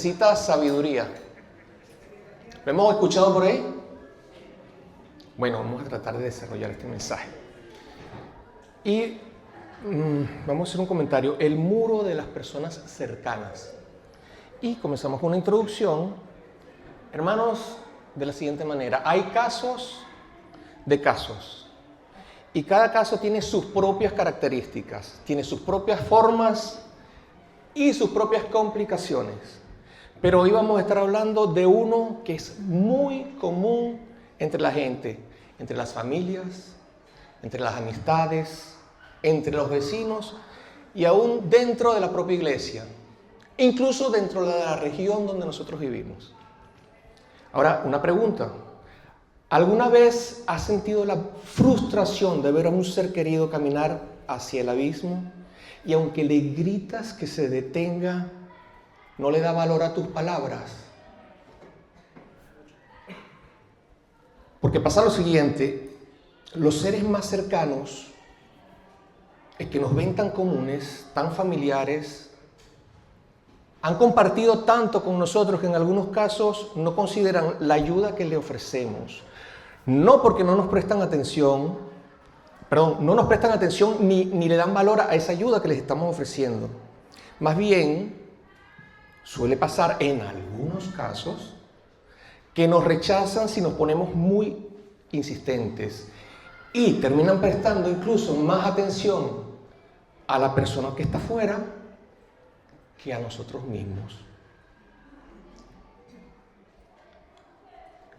necesita sabiduría. ¿Lo hemos escuchado por ahí? Bueno, vamos a tratar de desarrollar este mensaje. Y vamos a hacer un comentario. El muro de las personas cercanas. Y comenzamos con una introducción. Hermanos, de la siguiente manera. Hay casos de casos. Y cada caso tiene sus propias características, tiene sus propias formas y sus propias complicaciones. Pero hoy vamos a estar hablando de uno que es muy común entre la gente, entre las familias, entre las amistades, entre los vecinos y aún dentro de la propia iglesia, incluso dentro de la región donde nosotros vivimos. Ahora, una pregunta. ¿Alguna vez has sentido la frustración de ver a un ser querido caminar hacia el abismo y aunque le gritas que se detenga, no le da valor a tus palabras? Porque pasa lo siguiente, los seres más cercanos, el que nos ven tan comunes, tan familiares, han compartido tanto con nosotros que en algunos casos no consideran la ayuda que le ofrecemos. No porque no nos prestan atención, no nos prestan atención ni le dan valor a esa ayuda que les estamos ofreciendo. Más bien, suele pasar en algunos casos que nos rechazan si nos ponemos muy insistentes y terminan prestando incluso más atención a la persona que está afuera que a nosotros mismos.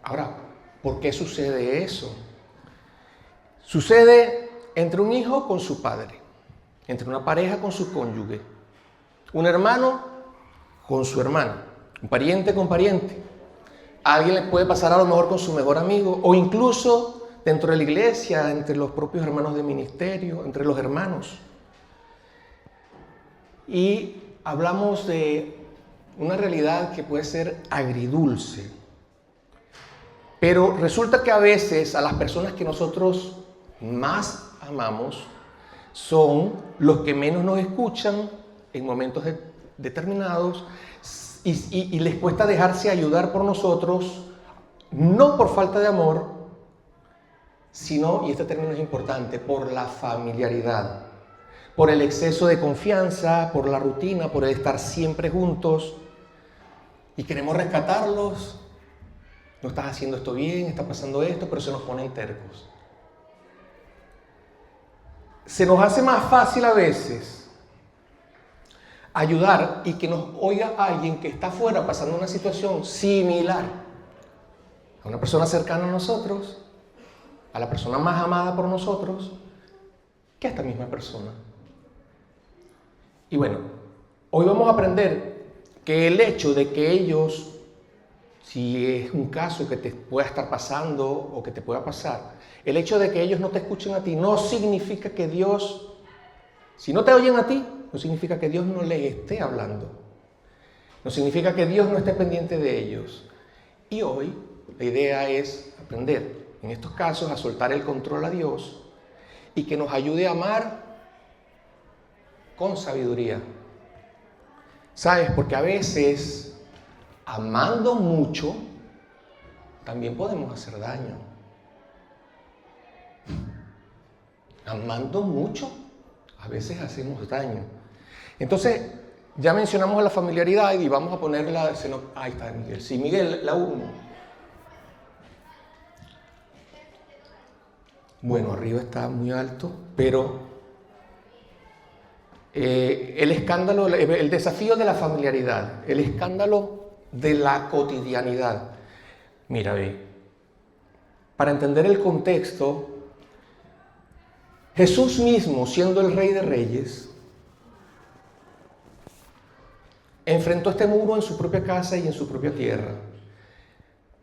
Ahora, ¿por qué sucede eso? Sucede entre un hijo con su padre, entre una pareja con su cónyuge, un hermano con su hermana, un pariente con pariente. A alguien le puede pasar a lo mejor con su mejor amigo o incluso dentro de la iglesia, entre los propios hermanos de ministerio, entre los hermanos. Y hablamos de una realidad que puede ser agridulce. Pero resulta que a veces a las personas que nosotros más amamos son los que menos nos escuchan en momentos determinados y les cuesta dejarse ayudar por nosotros, no por falta de amor, sino, y este término es importante, por la familiaridad, por el exceso de confianza, por la rutina, por el estar siempre juntos y queremos rescatarlos. No estás haciendo esto bien, está pasando esto, pero se nos ponen tercos. Se nos hace más fácil a veces ayudar y que nos oiga alguien que está afuera pasando una situación similar a una persona cercana a nosotros, a la persona más amada por nosotros, que a esta misma persona. Y bueno, hoy vamos a aprender que el hecho de que ellos, si es un caso que te pueda estar pasando o que te pueda pasar, el hecho de que ellos no te escuchen a ti no significa que Dios, si no te oyen a ti, no significa que Dios no les esté hablando. No significa que Dios no esté pendiente de ellos. Y hoy la idea es aprender, en estos casos, a soltar el control a Dios y que nos ayude a amar con sabiduría. ¿Sabes? Porque a veces, amando mucho, también podemos hacer daño. Amando mucho, a veces hacemos daño. Entonces, ya mencionamos la familiaridad y vamos a ponerla. Ahí está Miguel. Sí, Miguel, la 1. Bueno, arriba está muy alto, pero el escándalo, el desafío de la familiaridad, el escándalo de la cotidianidad. Mira, ve, para entender el contexto, Jesús mismo, siendo el Rey de Reyes, enfrentó este muro en su propia casa y en su propia tierra.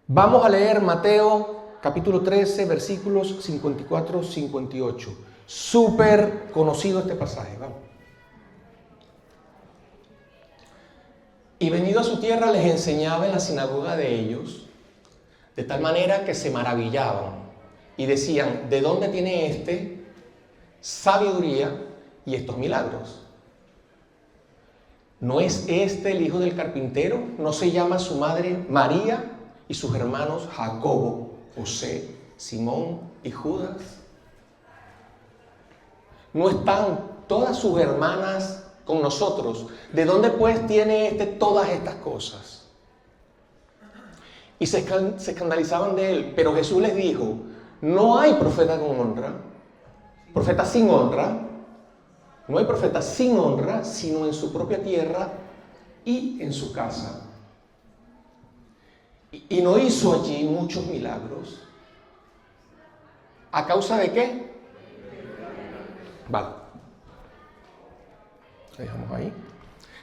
Vamos a leer Mateo capítulo 13, versículos 54-58. Súper conocido este pasaje, vamos. Y venido a su tierra les enseñaba en la sinagoga de ellos, de tal manera que se maravillaban y decían, ¿de dónde tiene este sabiduría y estos milagros? ¿No es este el hijo del carpintero? ¿No se llama su madre María y sus hermanos Jacobo, José, Simón y Judas? ¿No están todas sus hermanas con nosotros? ¿De dónde pues tiene todas estas cosas? Y se escandalizaban de él, pero Jesús les dijo, no hay profeta con honra, profeta sin honra. No hay profeta sin honra, sino en su propia tierra y en su casa. Y no hizo allí muchos milagros. ¿A causa de qué? Vale. Lo dejamos ahí.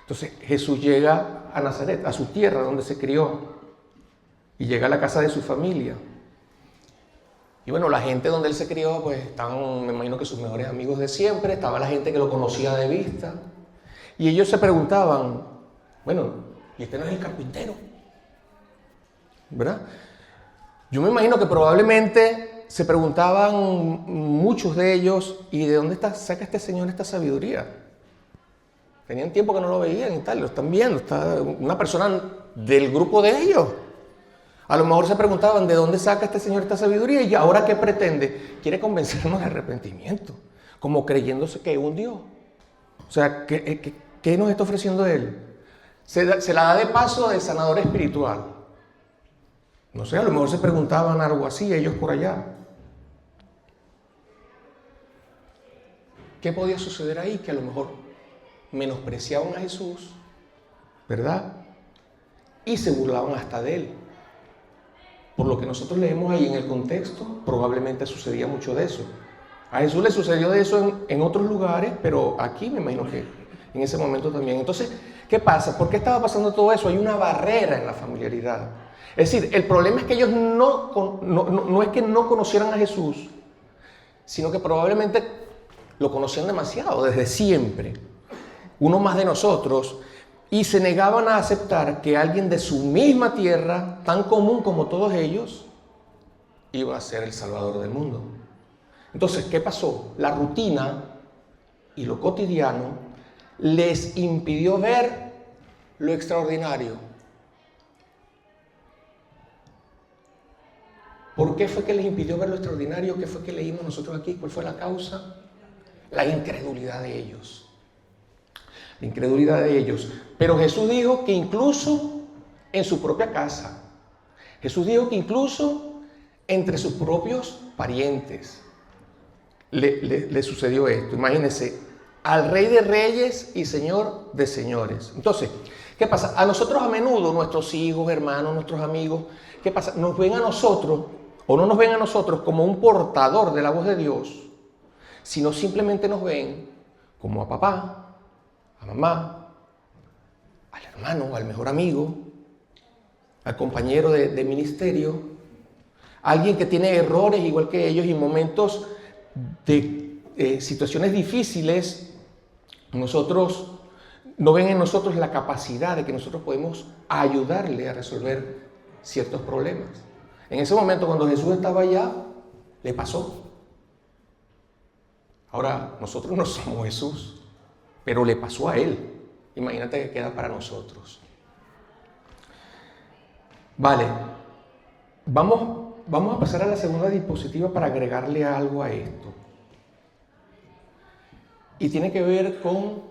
Entonces Jesús llega a Nazaret, a su tierra donde se crió. Y llega a la casa de su familia. Y bueno, la gente donde él se crió, pues estaban, me imagino que sus mejores amigos de siempre, estaba la gente que lo conocía de vista. Y ellos se preguntaban, bueno, ¿y este no es el carpintero? ¿Verdad? Yo me imagino que probablemente se preguntaban muchos de ellos, ¿y de dónde saca este señor esta sabiduría? Tenían tiempo que no lo veían y tal, lo están viendo, está una persona del grupo de ellos. A lo mejor se preguntaban, ¿de dónde saca este señor esta sabiduría? Y ahora, ¿qué pretende? Quiere convencernos de arrepentimiento, como creyéndose que es un Dios. O sea, ¿qué nos está ofreciendo él? Se la da de paso de sanador espiritual. No sé, a lo mejor se preguntaban algo así, ellos por allá. ¿Qué podía suceder ahí? Que a lo mejor menospreciaban a Jesús, ¿verdad? Y se burlaban hasta de él. Por lo que nosotros leemos ahí en el contexto, probablemente sucedía mucho de eso. A Jesús le sucedió de eso en otros lugares, pero aquí me imagino que en ese momento también. Entonces, ¿qué pasa? ¿Por qué estaba pasando todo eso? Hay una barrera en la familiaridad. Es decir, el problema es que ellos no es que no conocieran a Jesús, sino que probablemente lo conocían demasiado, desde siempre. Uno más de nosotros. Y se negaban a aceptar que alguien de su misma tierra, tan común como todos ellos, iba a ser el Salvador del mundo. Entonces, ¿qué pasó? La rutina y lo cotidiano les impidió ver lo extraordinario. ¿Por qué fue que les impidió ver lo extraordinario? ¿Qué fue que leímos nosotros aquí? ¿Cuál fue la causa? La incredulidad de ellos. La incredulidad de ellos. Pero Jesús dijo que incluso en su propia casa, Jesús dijo que incluso entre sus propios parientes le sucedió esto. Imagínense, al Rey de Reyes y Señor de Señores. Entonces, ¿qué pasa? A nosotros a menudo, nuestros hijos, hermanos, nuestros amigos, ¿qué pasa? Nos ven a nosotros, o no nos ven a nosotros como un portador de la voz de Dios, sino simplemente nos ven como a papá, a mamá, al hermano, al mejor amigo, al compañero de ministerio, alguien que tiene errores igual que ellos y momentos de situaciones difíciles, nosotros no ven en nosotros la capacidad de que nosotros podemos ayudarle a resolver ciertos problemas. En ese momento, cuando Jesús estaba allá, le pasó. Ahora, nosotros no somos Jesús, pero le pasó a él. Imagínate que queda para nosotros. Vale, vamos a pasar a la segunda diapositiva para agregarle algo a esto. Y tiene que ver con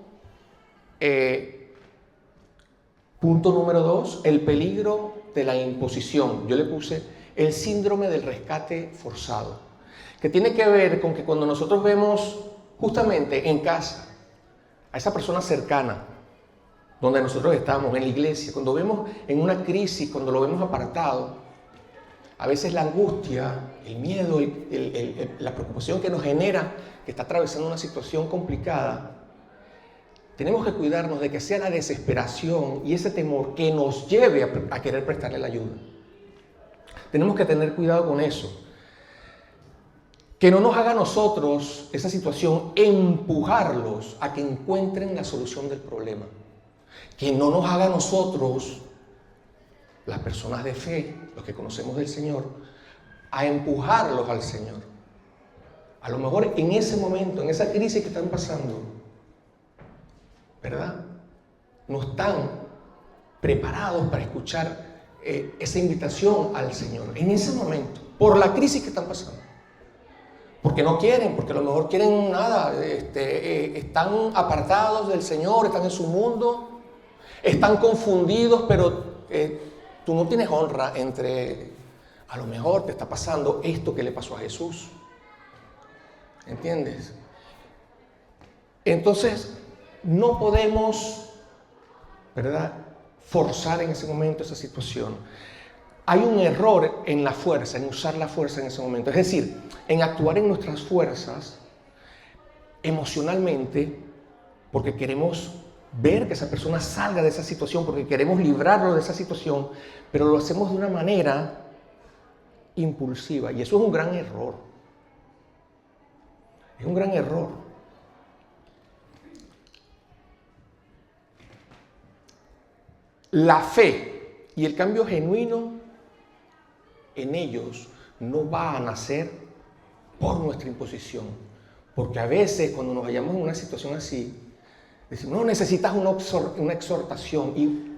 punto número 2, el peligro de la imposición. Yo le puse el síndrome del rescate forzado, que tiene que ver con que cuando nosotros vemos justamente en casa a esa persona cercana, donde nosotros estamos, en la iglesia, cuando vemos en una crisis, cuando lo vemos apartado, a veces la angustia, el miedo, la preocupación que nos genera, que está atravesando una situación complicada, tenemos que cuidarnos de que sea la desesperación y ese temor que nos lleve a querer prestarle la ayuda. Tenemos que tener cuidado con eso. Que no nos haga a nosotros esa situación empujarlos a que encuentren la solución del problema. Que no nos haga a nosotros, las personas de fe, los que conocemos del Señor, a empujarlos al Señor. A lo mejor en ese momento, en esa crisis que están pasando, ¿verdad? no están preparados para escuchar esa invitación al Señor en ese momento, por la crisis que están pasando. Porque no quieren, porque a lo mejor quieren nada, están apartados del Señor, están en su mundo, están confundidos, pero tú no tienes honra entre, a lo mejor te está pasando esto que le pasó a Jesús. ¿Entiendes? Entonces, no podemos, ¿verdad?, forzar en ese momento esa situación. Hay un error en la fuerza, en usar la fuerza en ese momento. Es decir, en actuar en nuestras fuerzas emocionalmente, porque queremos ver que esa persona salga de esa situación, porque queremos librarlo de esa situación, pero lo hacemos de una manera impulsiva. Y eso es un gran error. Es un gran error. La fe y el cambio genuino en ellos no va a nacer por nuestra imposición. Porque a veces cuando nos hallamos en una situación así, decimos, no, necesitas una exhortación. Y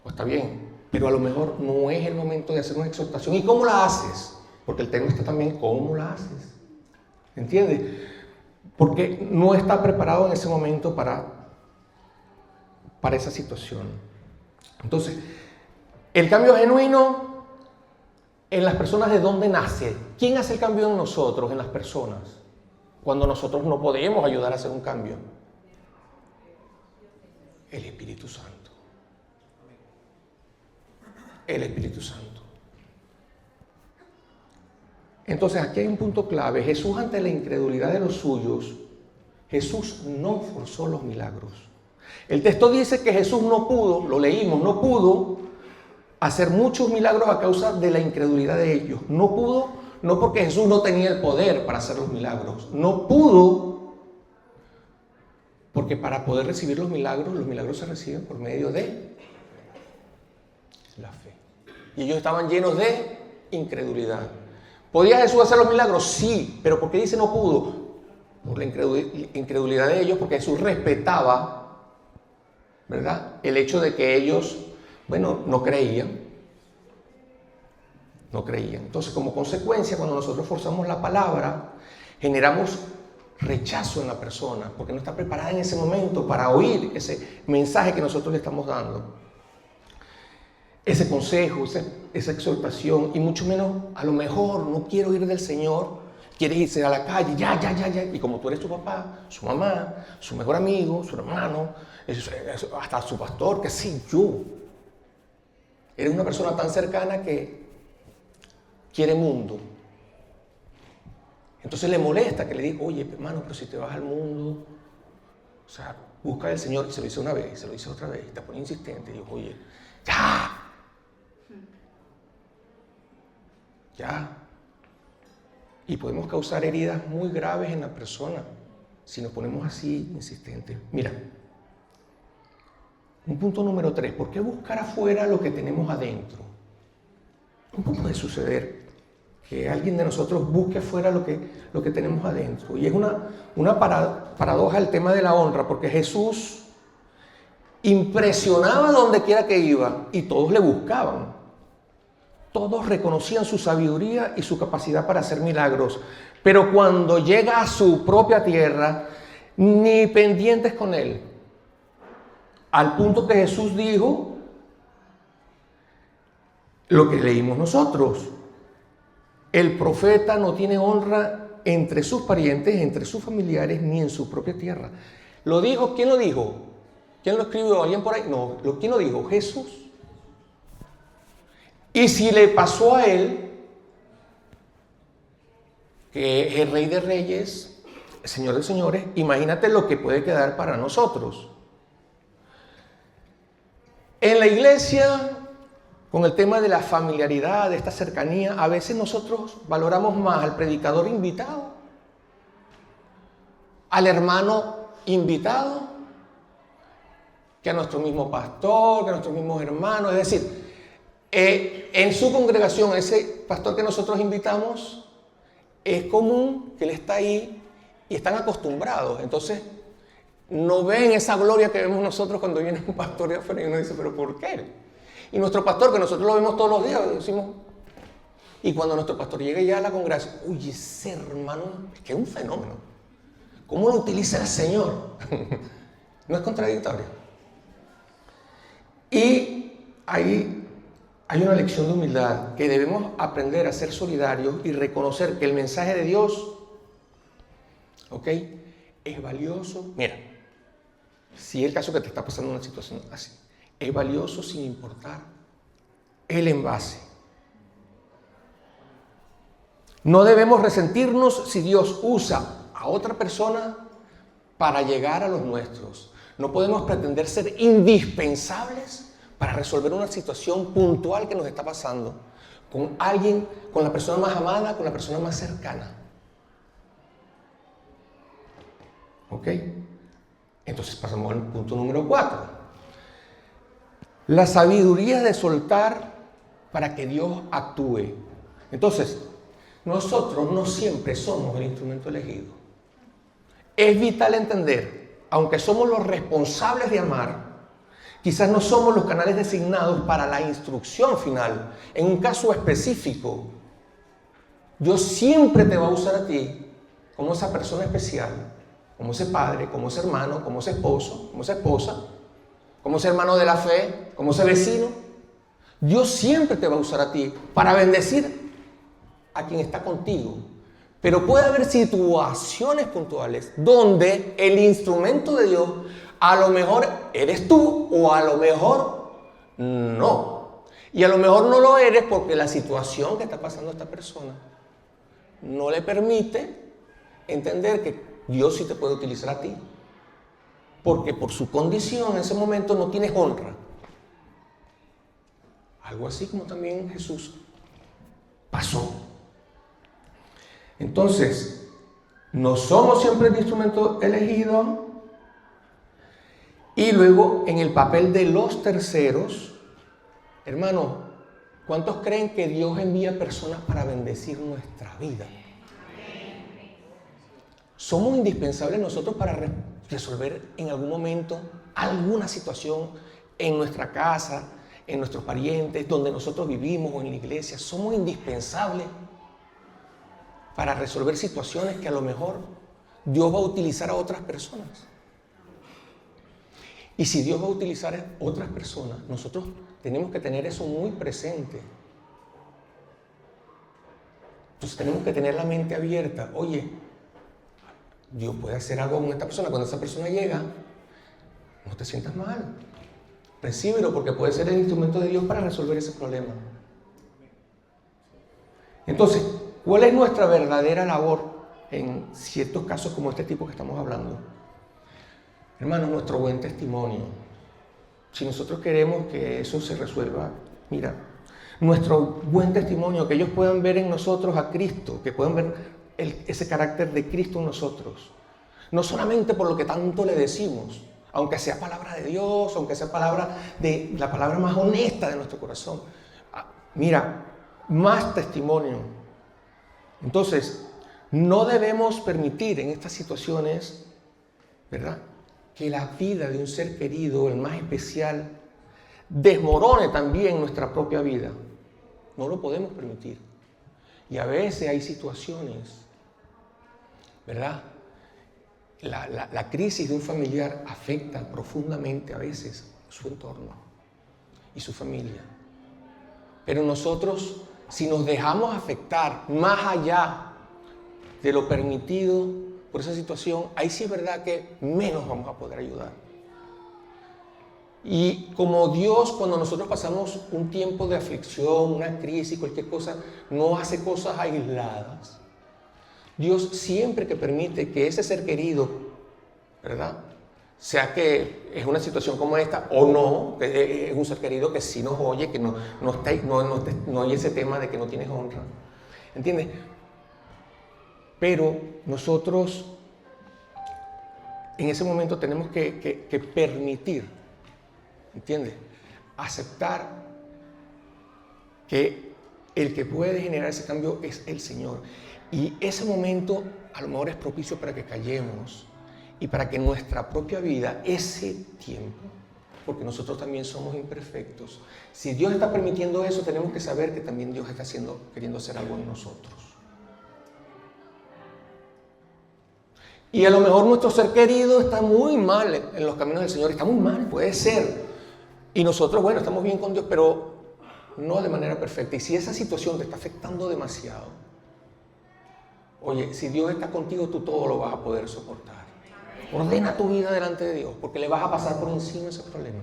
pues está bien, pero a lo mejor no es el momento de hacer una exhortación. ¿Y cómo la haces? Porque el tema está también, ¿cómo la haces? ¿Entiendes? Porque no está preparado en ese momento para esa situación. Entonces, el cambio genuino en las personas, ¿de dónde nace? ¿Quién hace el cambio en nosotros, en las personas? Cuando nosotros no podemos ayudar a hacer un cambio. El Espíritu Santo. El Espíritu Santo. Entonces, aquí hay un punto clave. Jesús, ante la incredulidad de los suyos, Jesús no forzó los milagros. El texto dice que Jesús no pudo, lo leímos, no pudo hacer muchos milagros a causa de la incredulidad de ellos. No pudo, no porque Jesús no tenía el poder para hacer los milagros. No pudo, porque para poder recibir los milagros se reciben por medio de la fe. Y ellos estaban llenos de incredulidad. ¿Podía Jesús hacer los milagros? Sí, pero ¿por qué dice no pudo? Por la incredulidad de ellos, porque Jesús respetaba, ¿verdad?, el hecho de que ellos, no creían. No creían. Entonces, como consecuencia, cuando nosotros forzamos la palabra, generamos rechazo en la persona, porque no está preparada en ese momento para oír ese mensaje que nosotros le estamos dando. Ese consejo, esa exhortación, y mucho menos, a lo mejor no quiero ir del Señor, quieres irse a la calle, ya, y como tú eres tu papá, su mamá, su mejor amigo, su hermano, hasta su pastor, qué sé yo, eres una persona tan cercana que quiere mundo. Entonces le molesta que le diga, oye, hermano, pero si te vas al mundo, o sea, busca al Señor. Y se lo dice una vez, se lo dice otra vez, y te pone insistente, y digo, oye, ya. Y podemos causar heridas muy graves en la persona si nos ponemos así insistentes. Mira, un punto número 3, ¿por qué buscar afuera lo que tenemos adentro? ¿Cómo puede suceder que alguien de nosotros busque afuera lo que tenemos adentro? Y es una paradoja el tema de la honra, porque Jesús impresionaba donde quiera que iba y todos le buscaban. Todos reconocían su sabiduría y su capacidad para hacer milagros. Pero cuando llega a su propia tierra, ni pendientes con él. Al punto que Jesús dijo lo que leímos nosotros. El profeta no tiene honra entre sus parientes, entre sus familiares, ni en su propia tierra. ¿Lo dijo? ¿Quién lo dijo? ¿Quién lo escribió? ¿Alguien por ahí? No. ¿Quién lo dijo? Jesús. Y si le pasó a él, que es el Rey de Reyes, el Señor de Señores, imagínate lo que puede quedar para nosotros. En la iglesia, con el tema de la familiaridad, de esta cercanía, a veces nosotros valoramos más al predicador invitado, al hermano invitado, que a nuestro mismo pastor, que a nuestros mismos hermanos. Es decir, en su congregación, ese pastor que nosotros invitamos, es común que él está ahí y están acostumbrados. Entonces, no ven esa gloria que vemos nosotros cuando viene un pastor de afuera y uno dice, ¿pero por qué? Y nuestro pastor, que nosotros lo vemos todos los días, decimos, y cuando nuestro pastor llega ya a la congregación, oye, ese hermano, es que es un fenómeno. ¿Cómo lo utiliza el Señor? ¿No es contradictorio? Y ahí hay una lección de humildad, que debemos aprender a ser solidarios y reconocer que el mensaje de Dios, ¿ok?, es valioso. Mira, si es el caso que te está pasando una situación así, es valioso sin importar el envase. No debemos resentirnos si Dios usa a otra persona para llegar a los nuestros. No podemos pretender ser indispensables para resolver una situación puntual que nos está pasando con alguien, con la persona más amada, con la persona más cercana. ¿Ok? Entonces pasamos al punto número 4. La sabiduría de soltar para que Dios actúe. Entonces, nosotros no siempre somos el instrumento elegido. Es vital entender, aunque somos los responsables de amar, quizás no somos los canales designados para la instrucción final. En un caso específico, Dios siempre te va a usar a ti como esa persona especial, como ese padre, como ese hermano, como ese esposo, como esa esposa, como ese hermano de la fe, como ese vecino. Dios siempre te va a usar a ti para bendecir a quien está contigo. Pero puede haber situaciones puntuales donde el instrumento de Dios a lo mejor eres tú o a lo mejor no. Y a lo mejor no lo eres porque la situación que está pasando a esta persona no le permite entender que Dios sí te puede utilizar a ti. Porque por su condición en ese momento no tienes honra. Algo así como también Jesús pasó. Entonces, no somos siempre el instrumento elegido. Y luego, en el papel de los terceros, hermano, ¿cuántos creen que Dios envía personas para bendecir nuestra vida? Somos indispensables nosotros para resolver en algún momento alguna situación en nuestra casa, en nuestros parientes, donde nosotros vivimos o en la iglesia. Somos indispensables para resolver situaciones que a lo mejor Dios va a utilizar a otras personas. Y si Dios va a utilizar a otras personas, nosotros tenemos que tener eso muy presente. Entonces tenemos que tener la mente abierta. Oye, Dios puede hacer algo con esta persona. Cuando esa persona llega, no te sientas mal. Recíbelo, porque puede ser el instrumento de Dios para resolver ese problema. Entonces, ¿cuál es nuestra verdadera labor en ciertos casos como este tipo que estamos hablando? Hermanos, nuestro buen testimonio. Si nosotros queremos que eso se resuelva, mira, nuestro buen testimonio, que ellos puedan ver en nosotros a Cristo, que puedan ver ese carácter de Cristo en nosotros. No solamente por lo que tanto le decimos, aunque sea palabra de Dios, aunque sea la palabra más honesta de nuestro corazón. Mira, más testimonio. Entonces, no debemos permitir en estas situaciones, ¿verdad?, que la vida de un ser querido, el más especial, desmorone también nuestra propia vida. No lo podemos permitir. Y a veces hay situaciones, ¿verdad? La crisis de un familiar afecta profundamente a veces su entorno y su familia. Pero nosotros, si nos dejamos afectar más allá de lo permitido por esa situación, ahí sí es verdad que menos vamos a poder ayudar. Y como Dios, cuando nosotros pasamos un tiempo de aflicción, una crisis, cualquier cosa, no hace cosas aisladas. Dios siempre que permite que ese ser querido, ¿verdad?, sea que es una situación como esta o no, que es un ser querido que sí nos oye, que no hay ese tema de que no tienes honra. ¿Entiendes? Pero nosotros en ese momento tenemos que permitir, ¿entiendes?, aceptar que el que puede generar ese cambio es el Señor. Y ese momento a lo mejor es propicio para que callemos y para que nuestra propia vida, ese tiempo, porque nosotros también somos imperfectos, si Dios está permitiendo eso, tenemos que saber que también Dios está queriendo hacer algo en nosotros. Y a lo mejor nuestro ser querido está muy mal en los caminos del Señor, está muy mal, puede ser. Y nosotros, bueno, estamos bien con Dios, pero no de manera perfecta. Y si esa situación te está afectando demasiado, oye, si Dios está contigo, tú todo lo vas a poder soportar. Ordena tu vida delante de Dios, porque le vas a pasar por encima ese problema.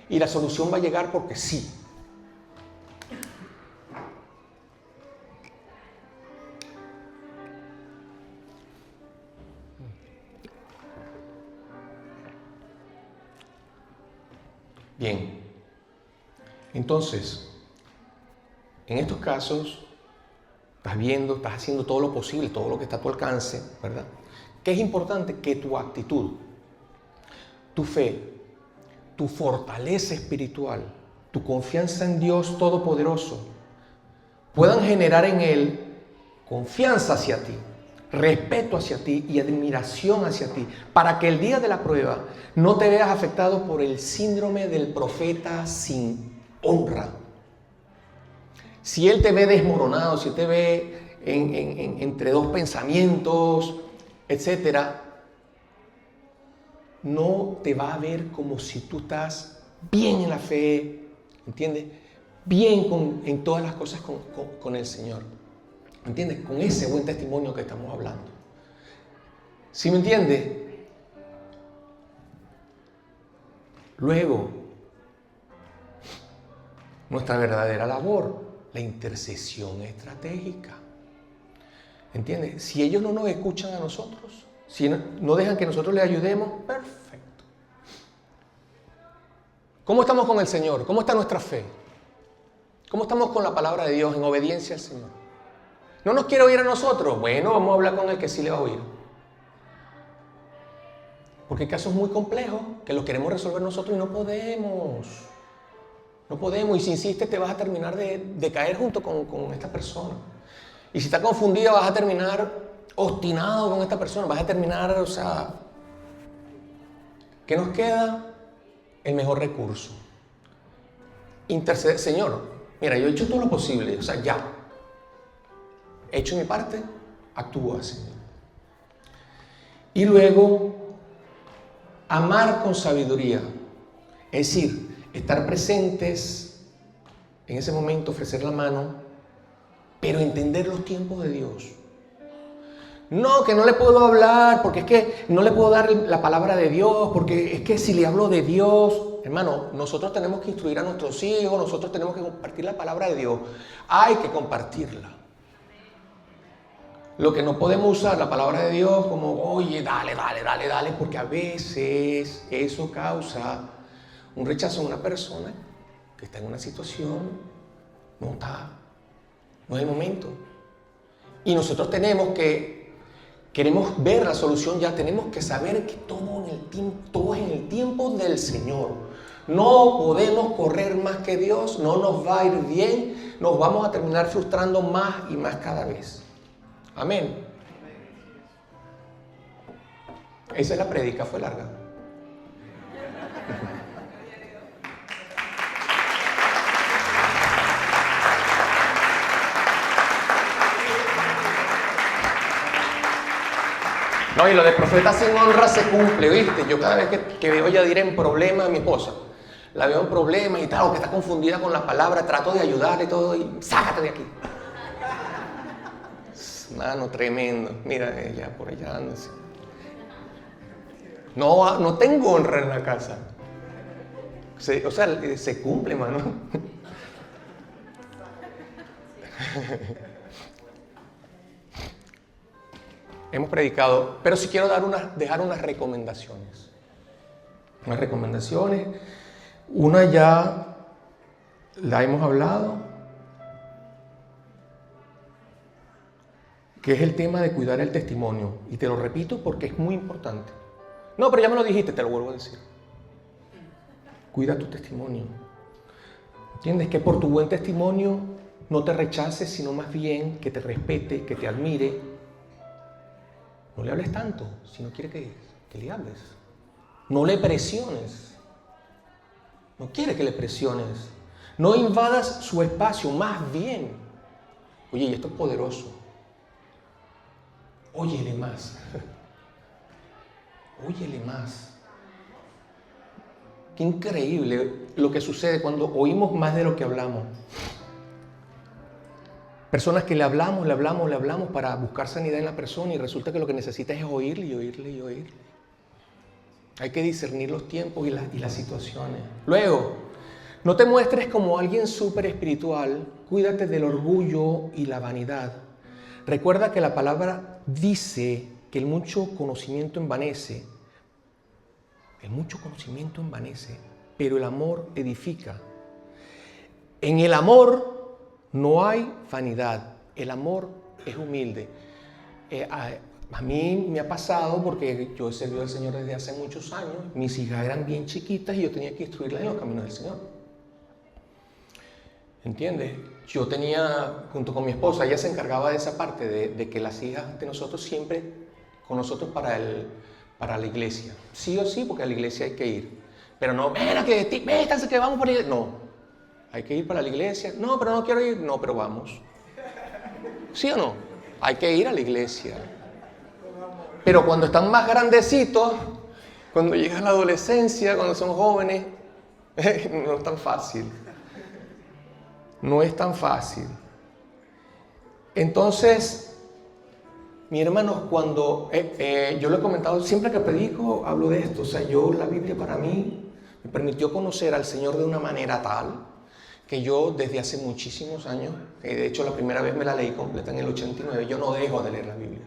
Y la solución va a llegar porque sí. Bien, entonces, en estos casos, estás viendo, estás haciendo todo lo posible, todo lo que está a tu alcance, ¿verdad? ¿Qué es importante? Que tu actitud, tu fe, tu fortaleza espiritual, tu confianza en Dios Todopoderoso, puedan generar en Él confianza hacia ti, respeto hacia ti y admiración hacia ti, para que el día de la prueba no te veas afectado por el síndrome del profeta sin honra. Si él te ve desmoronado, si él te ve entre dos pensamientos, etcétera, no te va a ver como si tú estás bien en la fe, ¿entiendes? Bien en todas las cosas con el Señor. ¿Entiendes? Con ese buen testimonio que estamos hablando. ¿Sí me entiendes? Luego, nuestra verdadera labor, la intercesión estratégica. ¿Entiendes? Si ellos no nos escuchan a nosotros, si no dejan que nosotros les ayudemos, perfecto. ¿Cómo estamos con el Señor? ¿Cómo está nuestra fe? ¿Cómo estamos con la palabra de Dios en obediencia al Señor? ¿No nos quiere oír a nosotros? Bueno, vamos a hablar con el que sí le va a oír. Porque hay casos muy complejos que los queremos resolver nosotros y no podemos. No podemos. Y si insistes te vas a terminar de caer junto con esta persona. Y si está confundida vas a terminar obstinado con esta persona. Vas a terminar, o sea... ¿Qué nos queda? El mejor recurso. Interceder. Señor, mira, yo he hecho todo lo posible. O sea, ya. He hecho mi parte, actúa, Señor. Y luego, amar con sabiduría. Es decir, estar presentes en ese momento, ofrecer la mano, pero entender los tiempos de Dios. No, que no le puedo hablar, porque es que no le puedo dar la palabra de Dios, porque es que si le hablo de Dios, hermano, nosotros tenemos que instruir a nuestros hijos, nosotros tenemos que compartir la palabra de Dios. Hay que compartirla. Lo que no podemos usar la palabra de Dios como, oye, dale, porque a veces eso causa un rechazo a una persona que está en una situación, no es el momento. Y nosotros queremos ver la solución ya, tenemos que saber que todo es en el tiempo del Señor. No podemos correr más que Dios, no nos va a ir bien, nos vamos a terminar frustrando más y más cada vez. Amén. Esa es la prédica, fue larga. No, y lo de profeta sin honra se cumple, ¿viste? Yo cada vez que veo a Yadir en problemas, mi esposa, la veo en problemas y tal, o que está confundida con la palabra, trato de ayudarle y todo, y sácate de aquí. Mano, tremendo. Mira ella por allá andándose. No tengo honra en la casa. Se cumple, mano. Hemos predicado, pero sí quiero dejar unas recomendaciones. Unas recomendaciones. Una ya la hemos hablado, que es el tema de cuidar el testimonio. Y te lo repito porque es muy importante. No, pero ya me lo dijiste, te lo vuelvo a decir. Cuida tu testimonio. ¿Entiendes? Que por tu buen testimonio no te rechaces, sino más bien que te respete, que te admire. No le hables tanto si no quiere que le hables. No le presiones. No quiere que le presiones. No invadas su espacio, más bien. Oye, y esto es poderoso. Óyele más. Óyele más. Qué increíble lo que sucede cuando oímos más de lo que hablamos. Personas que le hablamos para buscar sanidad en la persona y resulta que lo que necesita es oírle y oírle y oírle. Hay que discernir los tiempos y las situaciones. Luego, no te muestres como alguien súper espiritual. Cuídate del orgullo y la vanidad. Recuerda que la palabra dice que el mucho conocimiento envanece. El mucho conocimiento envanece, pero el amor edifica. En el amor no hay vanidad, el amor es humilde. A mí me ha pasado porque yo he servido al Señor desde hace muchos años, mis hijas eran bien chiquitas y yo tenía que instruirlas en los caminos del Señor. ¿Entiendes? Yo tenía, junto con mi esposa, ella se encargaba de esa parte, de que las hijas de nosotros siempre con nosotros para la iglesia. Sí o sí, porque a la iglesia hay que ir. Pero no, mira que métanse que vamos para la iglesia. No. Hay que ir para la iglesia. No, pero no quiero ir. No, pero vamos. ¿Sí o no? Hay que ir a la iglesia. Pero cuando están más grandecitos, cuando llegan a la adolescencia, cuando son jóvenes, no es tan fácil. No es tan fácil. Entonces, mi hermano, cuando yo lo he comentado, siempre que predico, hablo de esto. O sea, la Biblia para mí me permitió conocer al Señor de una manera tal que yo desde hace muchísimos años, de hecho la primera vez me la leí completa en el 89, yo no dejo de leer la Biblia.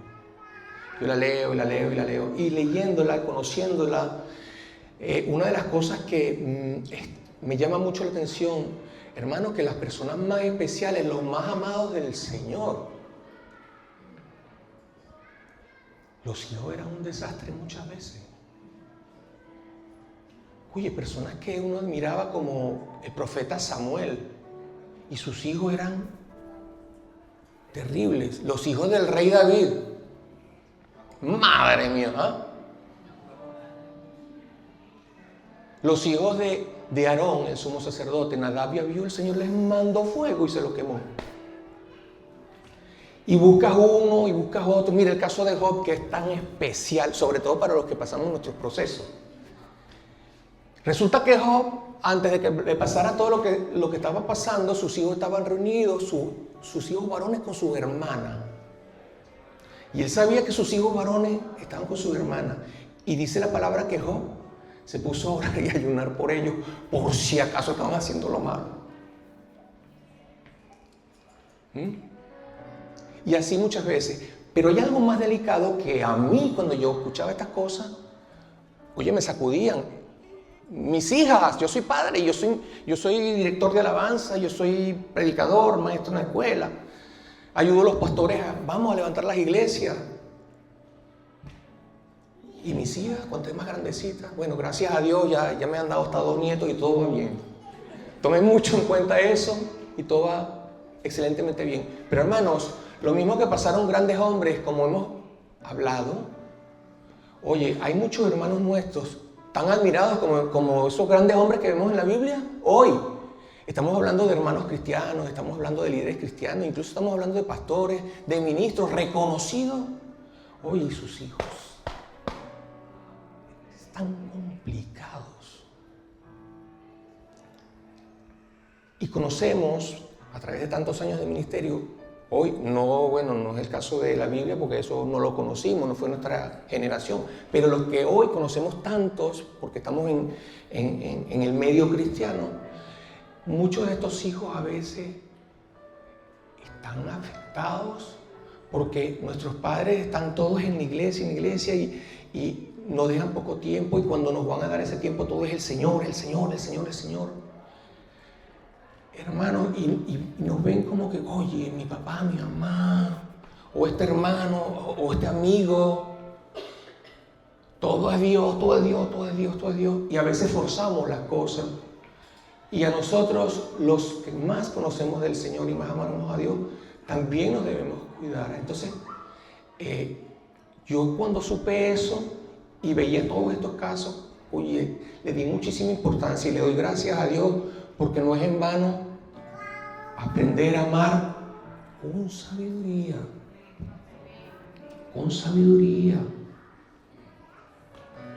Yo la leo y la leo y la leo. Y leyéndola, conociéndola, una de las cosas que me llama mucho la atención, hermano, que las personas más especiales, los más amados del Señor, los hijos eran un desastre muchas veces. Oye, personas que uno admiraba como el profeta Samuel y sus hijos eran terribles. Los hijos del rey David. Madre mía, ¿eh? Los hijos de Aarón, el sumo sacerdote, Nadab y Abiú, el Señor les mandó fuego y se los quemó. Y buscas uno y buscas otro. Mira el caso de Job, que es tan especial, sobre todo para los que pasamos nuestros procesos. Resulta que Job, antes de que le pasara todo lo que estaba pasando, sus hijos estaban reunidos, sus hijos varones con su hermana. Y él sabía que sus hijos varones estaban con su hermana. Y dice la palabra que Job se puso a orar y a ayunar por ellos, por si acaso estaban haciendo lo malo. Y así muchas veces. Pero hay algo más delicado que a mí, cuando yo escuchaba estas cosas, oye, me sacudían. Mis hijas, yo soy padre, yo soy director de alabanza, yo soy predicador, maestro en la escuela. Ayudo a los pastores, vamos a levantar las iglesias. Y mis hijas, cuando es más grandecitas, bueno, gracias a Dios ya me han dado hasta 2 nietos y todo va bien. Tomen mucho en cuenta eso y todo va excelentemente bien. Pero hermanos, lo mismo que pasaron grandes hombres, como hemos hablado, oye, hay muchos hermanos nuestros tan admirados como esos grandes hombres que vemos en la Biblia hoy. Estamos hablando de hermanos cristianos, estamos hablando de líderes cristianos, incluso estamos hablando de pastores, de ministros reconocidos. Oye, y sus hijos están complicados. Y conocemos, a través de tantos años de ministerio, hoy no es el caso de la Biblia porque eso no lo conocimos, no fue nuestra generación, pero los que hoy conocemos tantos, porque estamos en el medio cristiano, muchos de estos hijos a veces están afectados porque nuestros padres están todos en la iglesia y nos dejan poco tiempo, y cuando nos van a dar ese tiempo todo es el Señor. Hermanos, y nos ven como que, oye, mi papá, mi mamá, o este hermano, o este amigo, todo es Dios. Y a veces forzamos las cosas. Y a nosotros, los que más conocemos del Señor y más amamos a Dios, también nos debemos cuidar. Entonces, Yo cuando supe eso y veía todos estos casos, oye, le di muchísima importancia y le doy gracias a Dios porque no es en vano aprender a amar con sabiduría. Con sabiduría.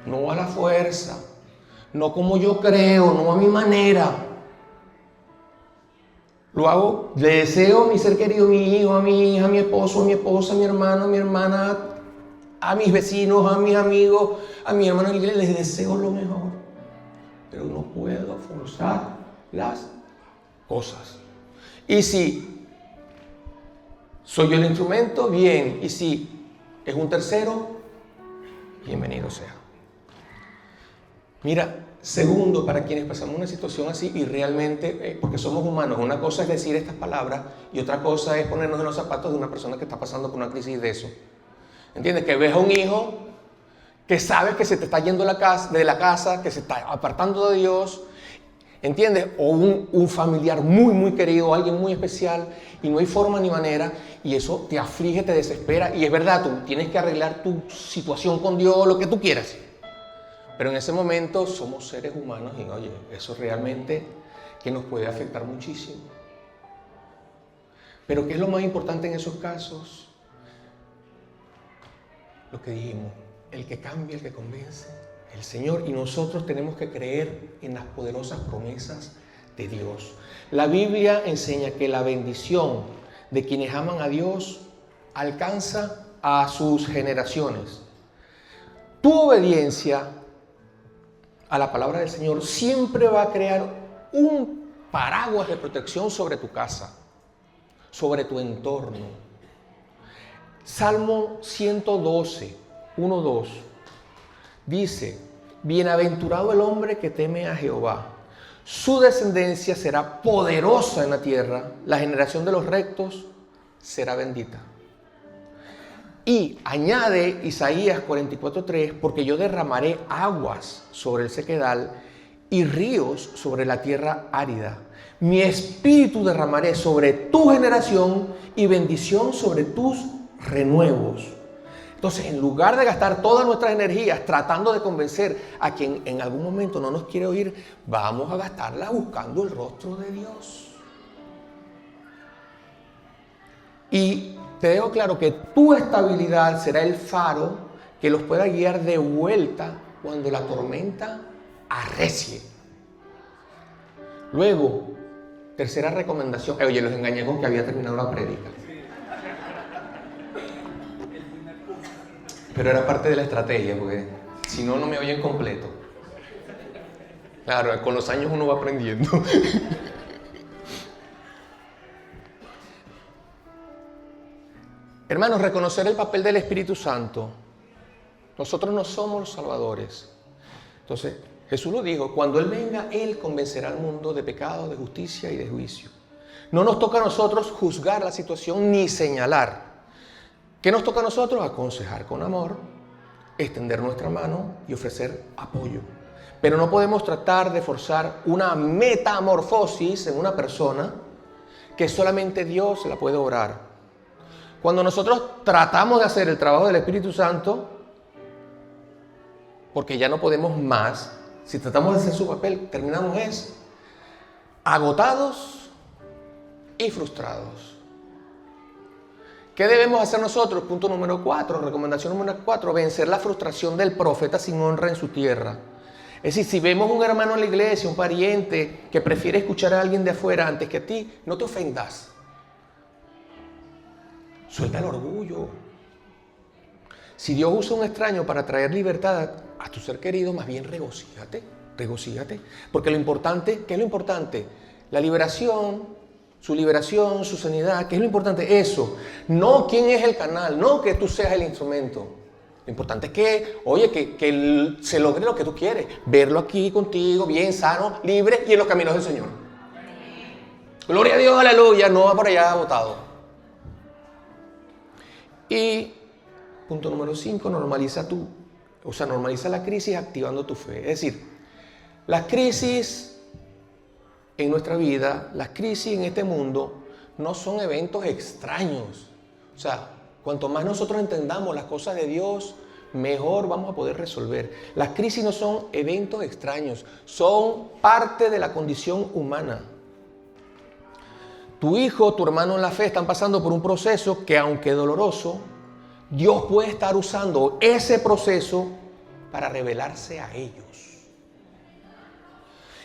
No a la fuerza, no como yo creo, no a mi manera. Lo hago, le deseo a mi ser querido, a mi hijo, a mi hija, a mi esposo, a mi esposa, a mi hermano, a mi hermana, a mis vecinos, a mis amigos, a mi hermano, les deseo lo mejor. Pero no puedo forzar las cosas. Y si soy yo el instrumento, bien. Y si es un tercero, bienvenido sea. Mira, segundo, para quienes pasamos una situación así y realmente, porque somos humanos, una cosa es decir estas palabras y otra cosa es ponernos en los zapatos de una persona que está pasando por una crisis de eso. ¿Entiendes? Que ves a un hijo que sabes que se te está yendo de la casa, que se está apartando de Dios, ¿entiendes? O un familiar muy, muy querido, alguien muy especial y no hay forma ni manera y eso te aflige, te desespera y es verdad, tú tienes que arreglar tu situación con Dios, lo que tú quieras. Pero en ese momento somos seres humanos y oye, eso realmente que nos puede afectar muchísimo. Pero ¿qué es lo más importante en esos casos? Lo que dijimos, el que cambia, el que convence, el Señor. Y nosotros tenemos que creer en las poderosas promesas de Dios. La Biblia enseña que la bendición de quienes aman a Dios alcanza a sus generaciones. Tu obediencia a la palabra del Señor siempre va a crear un paraguas de protección sobre tu casa, sobre tu entorno. Salmo 112, 1-2 dice: bienaventurado el hombre que teme a Jehová, su descendencia será poderosa en la tierra, la generación de los rectos será bendita. Y añade Isaías 44:3, porque yo derramaré aguas sobre el sequedal y ríos sobre la tierra árida. Mi espíritu derramaré sobre tu generación y bendición sobre tus renuevos. Entonces, en lugar de gastar todas nuestras energías tratando de convencer a quien en algún momento no nos quiere oír, vamos a gastarla buscando el rostro de Dios. Y te dejo claro que tu estabilidad será el faro que los pueda guiar de vuelta cuando la tormenta arrecie. Luego, tercera recomendación. Oye, los engañé con que había terminado la prédica. Pero era parte de la estrategia, porque si no, no me oyen completo. Claro, con los años uno va aprendiendo. Hermanos, reconocer el papel del Espíritu Santo. Nosotros no somos los salvadores. Entonces, Jesús lo dijo, cuando Él venga, Él convencerá al mundo de pecado, de justicia y de juicio. No nos toca a nosotros juzgar la situación ni señalar. ¿Qué nos toca a nosotros? Aconsejar con amor, extender nuestra mano y ofrecer apoyo. Pero no podemos tratar de forzar una metamorfosis en una persona que solamente Dios la puede obrar. Cuando nosotros tratamos de hacer el trabajo del Espíritu Santo, porque ya no podemos más, si tratamos de hacer su papel, terminamos agotados y frustrados. ¿Qué debemos hacer nosotros? Punto número 4, recomendación número 4, vencer la frustración del profeta sin honra en su tierra. Es decir, si vemos un hermano en la iglesia, un pariente, que prefiere escuchar a alguien de afuera antes que a ti, no te ofendas. Suelta el orgullo. Si Dios usa un extraño para traer libertad a tu ser querido, más bien regocíjate. Porque lo importante, ¿qué es lo importante? La liberación, su sanidad, ¿qué es lo importante? Eso. No quién es el canal, no que tú seas el instrumento. Lo importante es que, oye, que se logre lo que tú quieres. Verlo aquí contigo, bien, sano, libre y en los caminos del Señor. Gloria a Dios, aleluya, no va por allá botado. Y punto número 5, normaliza la crisis activando tu fe. Es decir, las crisis en nuestra vida, las crisis en este mundo, no son eventos extraños. O sea, Cuanto más nosotros entendamos las cosas de Dios, mejor vamos a poder resolver. Las crisis no son eventos extraños, son parte de la condición humana. Tu hijo, tu hermano en la fe están pasando por un proceso que, aunque doloroso, Dios puede estar usando ese proceso para revelarse a ellos.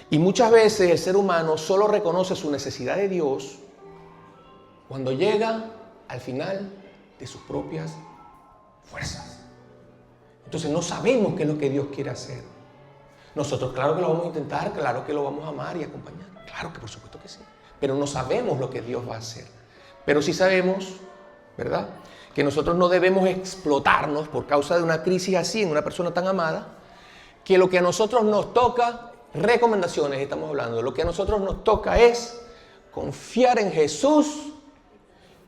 Y muchas veces el ser humano solo reconoce su necesidad de Dios cuando llega al final de sus propias fuerzas. Entonces no sabemos qué es lo que Dios quiere hacer. Nosotros claro que lo vamos a intentar, claro que lo vamos a amar y acompañar. Claro que por supuesto que sí. Pero no sabemos lo que Dios va a hacer. Pero sí sabemos, ¿verdad?, que nosotros no debemos explotarnos por causa de una crisis así en una persona tan amada, que lo que a nosotros nos toca, recomendaciones estamos hablando, lo que a nosotros nos toca es confiar en Jesús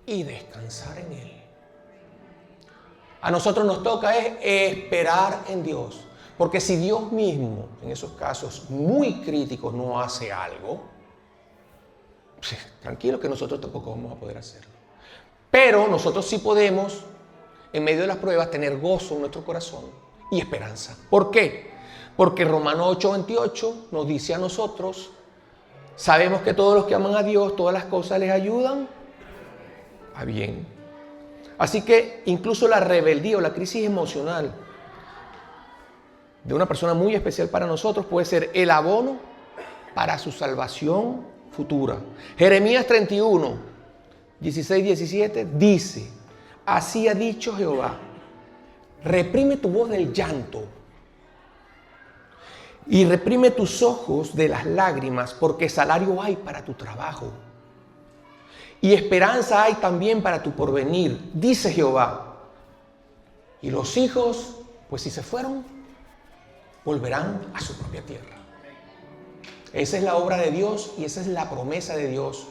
y descansar en Él. A nosotros nos toca es esperar en Dios. Porque si Dios mismo, en esos casos muy críticos, no hace algo, pues, tranquilo que nosotros tampoco vamos a poder hacerlo. Pero nosotros sí podemos, en medio de las pruebas, tener gozo en nuestro corazón y esperanza. ¿Por qué? Porque Romanos 8:28 nos dice a nosotros, sabemos que todos los que aman a Dios, todas las cosas les ayudan a bien. Así que incluso la rebeldía o la crisis emocional de una persona muy especial para nosotros puede ser el abono para su salvación futura. Jeremías 31, 16, 17 dice, así ha dicho Jehová, reprime tu voz del llanto y reprime tus ojos de las lágrimas, porque salario hay para tu trabajo y esperanza hay también para tu porvenir, dice Jehová. Y los hijos, pues si se fueron, volverán a su propia tierra. Esa es la obra de Dios y esa es la promesa de Dios.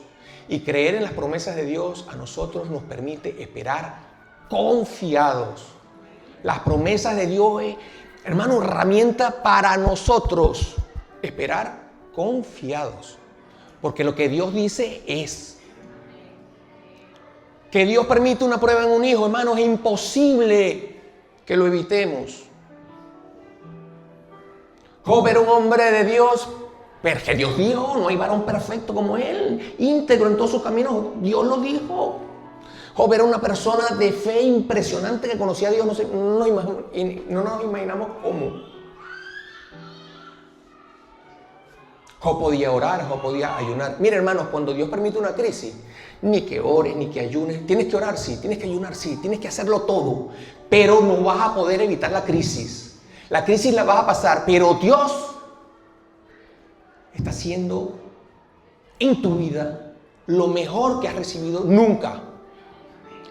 Y creer en las promesas de Dios a nosotros nos permite esperar confiados. Las promesas de Dios es, hermano, herramienta para nosotros esperar confiados. Porque lo que Dios dice es. Que Dios permite una prueba en un hijo, hermano, es imposible que lo evitemos. Job era un hombre de Dios, pero que Dios dijo, no hay varón perfecto como él, íntegro en todos sus caminos, Dios lo dijo. Job era una persona de fe impresionante que conocía a Dios, no nos imaginamos cómo. Job podía orar, Job podía ayunar. Mira, hermanos, cuando Dios permite una crisis, ni que ores, ni que ayunes, tienes que orar, sí, tienes que ayunar, sí, tienes que hacerlo todo, pero no vas a poder evitar la crisis. La crisis la vas a pasar, pero Dios está haciendo en tu vida lo mejor que has recibido nunca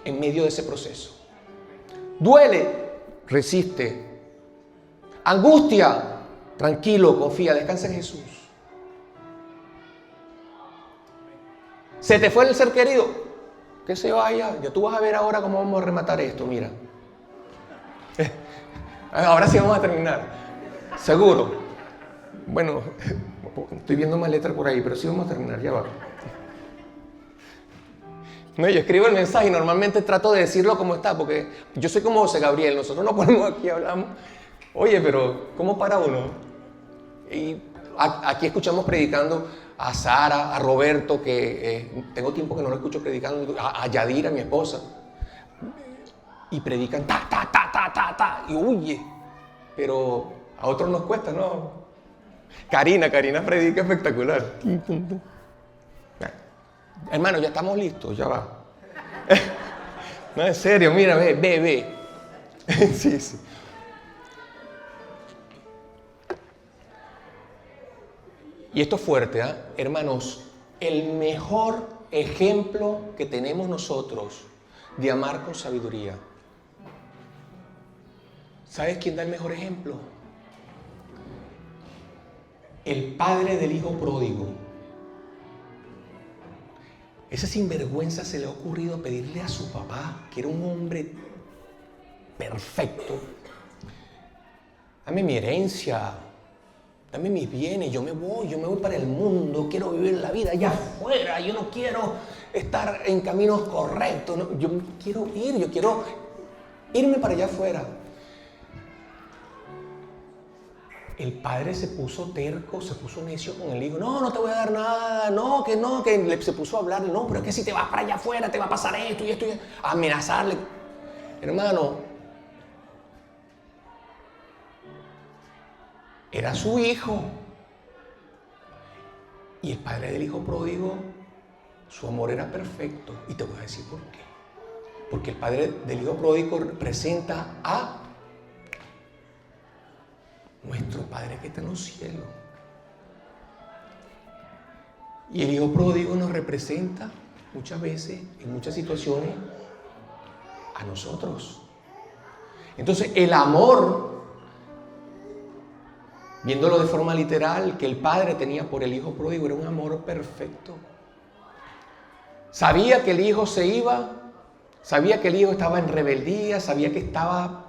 en medio de ese proceso. Duele, resiste. Angustia, tranquilo, confía, descansa en Jesús. Se te fue el ser querido, que se vaya. Ya tú vas a ver ahora cómo vamos a rematar esto, mira. Ahora sí vamos a terminar. Seguro. Bueno, estoy viendo más letras por ahí, pero sí vamos a terminar, ya va. No, yo escribo el mensaje y normalmente trato de decirlo como está, porque yo soy como José Gabriel, nosotros nos ponemos aquí y hablamos. Oye, pero ¿cómo para uno? Y aquí escuchamos predicando a Sara, a Roberto, que tengo tiempo que no lo escucho predicando, a Yadira, mi esposa. Y predican ta, y huye. Pero a otros nos cuesta, ¿no? Karina predica espectacular. Hermano, ya estamos listos, ya va. No, en serio, mira, ve. Sí. Y esto es fuerte, ¿eh? Hermanos, el mejor ejemplo que tenemos nosotros de amar con sabiduría. ¿Sabes quién da el mejor ejemplo? El padre del hijo pródigo. Ese sinvergüenza se le ha ocurrido pedirle a su papá, que era un hombre perfecto, dame mi herencia, dame mis bienes, yo me voy para el mundo, quiero vivir la vida allá afuera, yo no quiero estar en caminos correctos, no, yo quiero irme para allá afuera. El padre se puso terco, se puso necio con el hijo. No te voy a dar nada, que se puso a hablarle. No, pero es que si te vas para allá afuera te va a pasar esto y esto, a amenazarle. Hermano, era su hijo. Y el padre del hijo pródigo, su amor era perfecto. Y te voy a decir por qué. Porque el padre del hijo pródigo representa a nuestro Padre que está en los cielos. Y el hijo pródigo nos representa muchas veces, en muchas situaciones, a nosotros. Entonces, el amor, viéndolo de forma literal, que el padre tenía por el hijo pródigo, era un amor perfecto. Sabía que el hijo se iba, sabía que el hijo estaba en rebeldía, sabía que estaba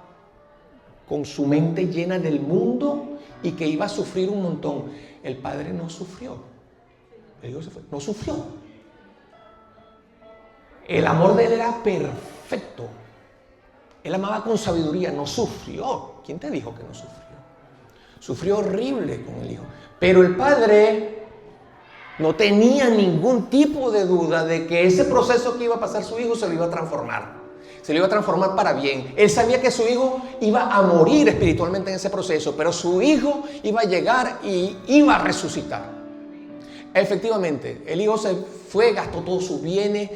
con su mente llena del mundo y que iba a sufrir un montón. El padre no sufrió. El hijo se fue. No sufrió. El amor de él era perfecto. Él amaba con sabiduría, no sufrió. ¿Quién te dijo que no sufrió? Sufrió horrible con el hijo. Pero el padre no tenía ningún tipo de duda de que ese proceso que iba a pasar su hijo se lo iba a transformar. Se lo iba a transformar para bien. Él sabía que su hijo iba a morir espiritualmente en ese proceso, pero su hijo iba a llegar y iba a resucitar. Efectivamente, el hijo se fue, gastó todos sus bienes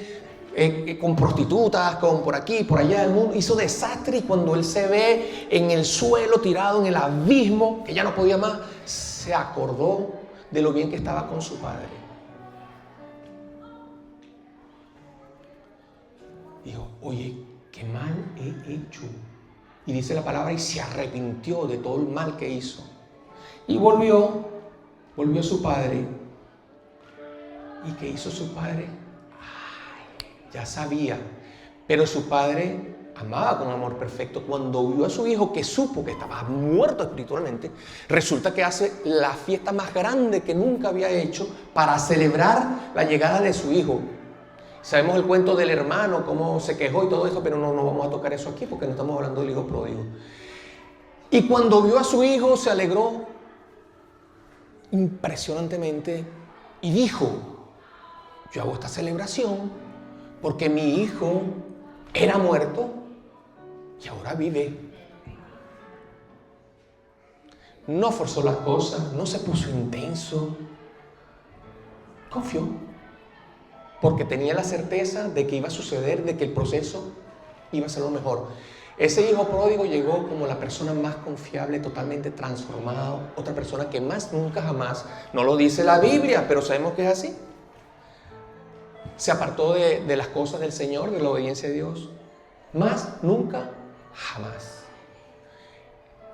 con prostitutas, con por aquí, por allá, el mundo hizo desastre, y cuando él se ve en el suelo, tirado en el abismo, que ya no podía más, se acordó de lo bien que estaba con su padre. Dijo, oye, qué mal he hecho. Y dice la palabra, y se arrepintió de todo el mal que hizo. Y volvió a su padre. ¿Y qué hizo su padre? Ya sabía. Pero su padre amaba con amor perfecto. Cuando vio a su hijo, que supo que estaba muerto espiritualmente, resulta que hace la fiesta más grande que nunca había hecho para celebrar la llegada de su hijo. Sabemos el cuento del hermano, cómo se quejó y todo eso, pero no vamos a tocar eso aquí porque no estamos hablando del hijo pródigo. Y cuando vio a su hijo, se alegró impresionantemente y dijo, yo hago esta celebración porque mi hijo era muerto y ahora vive. No forzó las cosas, no se puso intenso, confió. Porque tenía la certeza de que iba a suceder, de que el proceso iba a ser lo mejor. Ese hijo pródigo llegó como la persona más confiable, totalmente transformado, otra persona que más nunca jamás, no lo dice la Biblia, pero sabemos que es así. Se apartó de las cosas del Señor, de la obediencia a Dios. Más nunca jamás.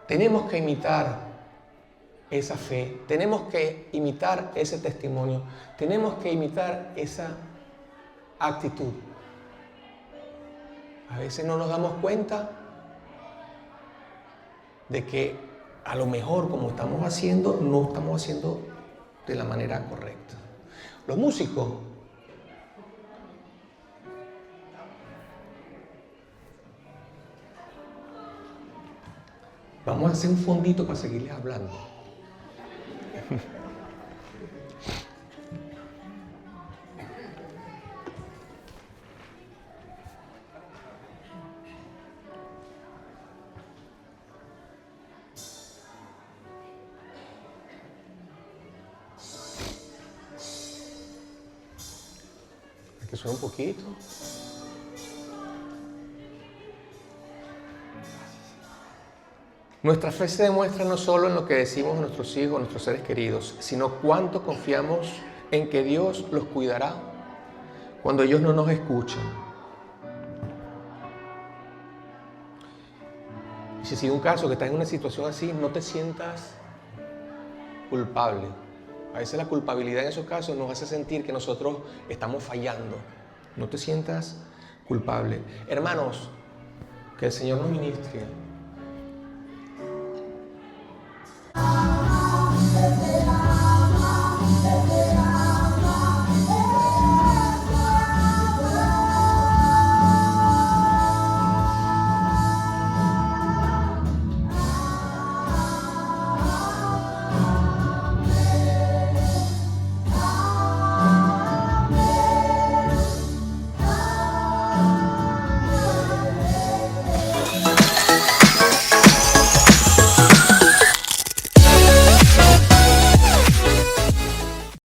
Tenemos que imitar esa fe, tenemos que imitar ese testimonio, tenemos que imitar esa actitud. A veces no nos damos cuenta de que a lo mejor como estamos haciendo, no estamos haciendo de la manera correcta. Los músicos vamos a hacer un fondito para seguirles hablando. Que suene un poquito. Nuestra fe se demuestra no solo en lo que decimos a nuestros hijos, a nuestros seres queridos, sino cuánto confiamos en que Dios los cuidará cuando ellos no nos escuchan. Y si ha sido un caso que estás en una situación así, no te sientas culpable. A veces la culpabilidad en esos casos nos hace sentir que nosotros estamos fallando. No te sientas culpable. Hermanos, que el Señor nos ministre.